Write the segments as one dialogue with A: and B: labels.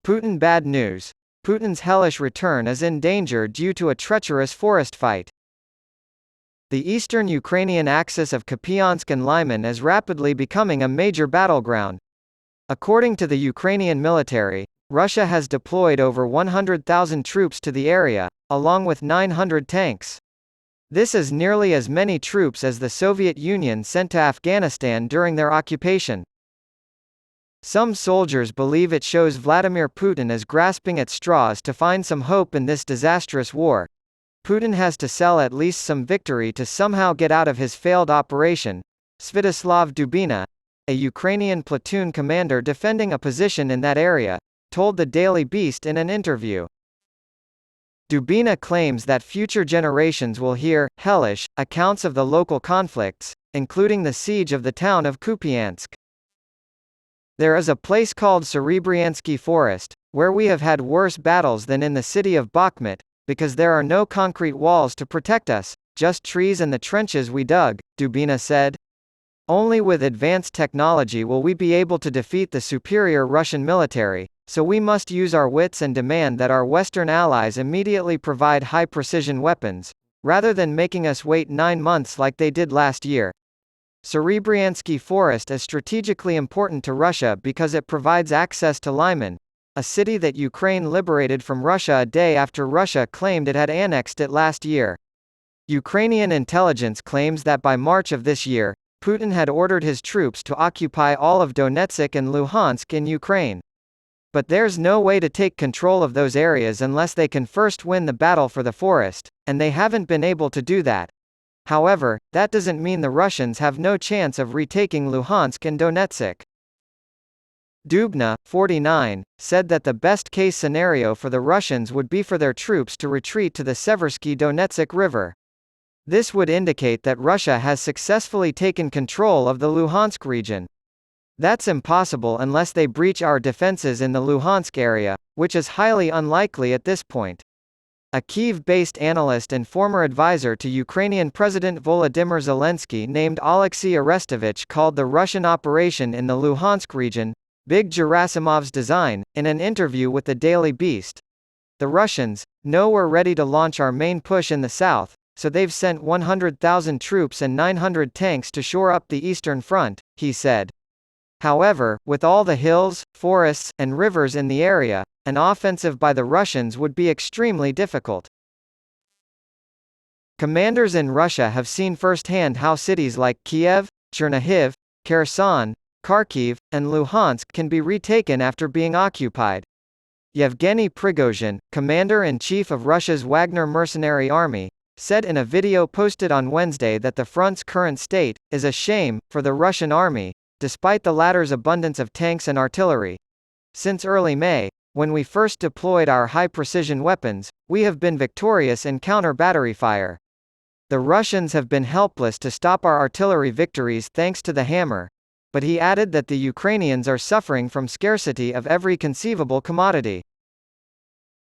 A: Putin bad news. Putin's Hellish return is in danger due to a treacherous forest fight. The eastern Ukrainian axis of Kupiansk and Lyman is rapidly becoming a major battleground. According to the Ukrainian military, Russia has deployed over 100,000 troops to the area, along with 900 tanks. This is nearly as many troops as the Soviet Union sent to Afghanistan during their occupation. Some soldiers believe it shows Vladimir Putin is grasping at straws to find some hope in this disastrous war. Putin has to sell at least some victory to somehow get out of his failed operation. Sviatoslav Dubina, a Ukrainian platoon commander defending a position in that area, told the Daily Beast in an interview. Dubina claims that future generations will hear hellish accounts of the local conflicts, including the siege of the town of Kupiansk. There is a place called Serebryansky Forest, where we have had worse battles than in the city of Bakhmut, because there are no concrete walls to protect us, just trees and the trenches we dug, Dubina said. Only with advanced technology will we be able to defeat the superior Russian military, so we must use our wits and demand that our Western allies immediately provide high-precision weapons, rather than making us wait 9 months like they did last year. Serebryansky Forest is strategically important to Russia because it provides access to Lyman, a city that Ukraine liberated from Russia a day after Russia claimed it had annexed it last year. Ukrainian intelligence claims that by March of this year, Putin had ordered his troops to occupy all of Donetsk and Luhansk in Ukraine. But there's no way to take control of those areas unless they can first win the battle for the forest, and they haven't been able to do that. However, that doesn't mean the Russians have no chance of retaking Luhansk and Donetsk. Dubna, 49, said that the best-case scenario for the Russians would be for their troops to retreat to the Seversky Donetsk River. This would indicate that Russia has successfully taken control of the Luhansk region. That's impossible unless they breach our defenses in the Luhansk area, which is highly unlikely at this point. A Kyiv-based analyst and former advisor to Ukrainian President Volodymyr Zelensky named Alexei Arestovich called the Russian operation in the Luhansk region, Big Gerasimov's design, in an interview with the Daily Beast. The Russians know we're ready to launch our main push in the south, so they've sent 100,000 troops and 900 tanks to shore up the eastern front, he said. However, with all the hills, forests, and rivers in the area, an offensive by the Russians would be extremely difficult. Commanders in Russia have seen firsthand how cities like Kiev, Chernihiv, Kherson, Kharkiv, and Luhansk can be retaken after being occupied. Yevgeny Prigozhin, commander-in-chief of Russia's Wagner mercenary army, said in a video posted on Wednesday that the front's current state is a shame for the Russian army, despite the latter's abundance of tanks and artillery. Since early May, when we first deployed our high-precision weapons, we have been victorious in counter-battery fire. The Russians have been helpless to stop our artillery victories thanks to the hammer. But he added that the Ukrainians are suffering from scarcity of every conceivable commodity.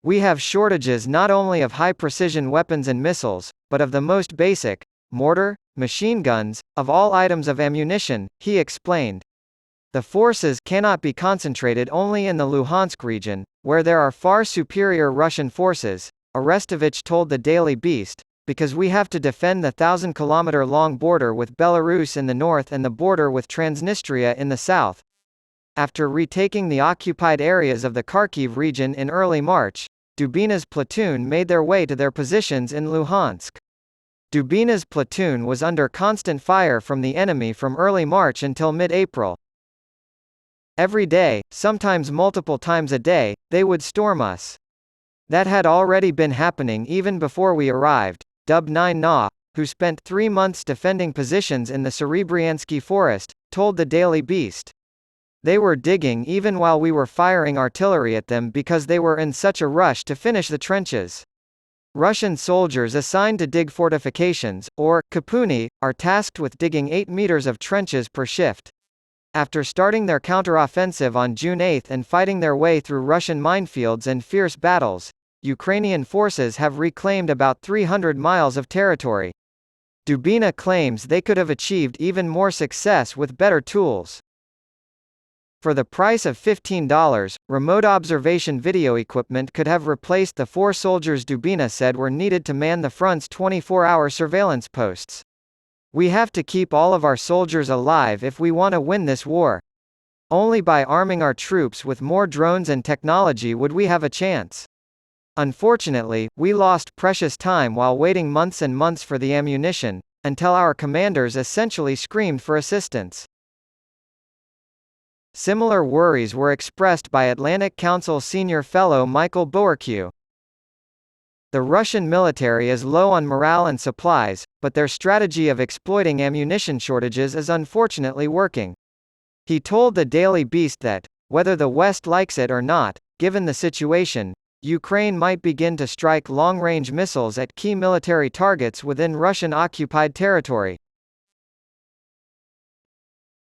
A: We have shortages not only of high-precision weapons and missiles, but of the most basic, mortar, machine guns, of all items of ammunition, he explained. The forces cannot be concentrated only in the Luhansk region, where there are far superior Russian forces, Arestovich told the Daily Beast, because we have to defend the 1,000-kilometer-long border with Belarus in the north and the border with Transnistria in the south. After retaking the occupied areas of the Kharkiv region in early March, Dubina's platoon made their way to their positions in Luhansk. Dubina's platoon was under constant fire from the enemy from early March until mid-April. Every day, sometimes multiple times a day, they would storm us. That had already been happening even before we arrived, Dub9 Na, who spent 3 months defending positions in the Serebryansky Forest, told the Daily Beast. They were digging even while we were firing artillery at them because they were in such a rush to finish the trenches. Russian soldiers assigned to dig fortifications, or kapuni, are tasked with digging 8 meters of trenches per shift. After starting their counteroffensive on June 8 and fighting their way through Russian minefields and fierce battles, Ukrainian forces have reclaimed about 300 miles of territory. Dubina claims they could have achieved even more success with better tools. For the price of $15, remote observation video equipment could have replaced the 4 soldiers Dubina said were needed to man the front's 24-hour surveillance posts. We have to keep all of our soldiers alive if we want to win this war. Only by arming our troops with more drones and technology would we have a chance. Unfortunately, we lost precious time while waiting months and months for the ammunition, until our commanders essentially screamed for assistance. Similar worries were expressed by Atlantic Council senior fellow Michael Boerkue. The Russian military is low on morale and supplies, but their strategy of exploiting ammunition shortages is unfortunately working. He told the Daily Beast that, whether the West likes it or not, given the situation, Ukraine might begin to strike long-range missiles at key military targets within Russian-occupied territory.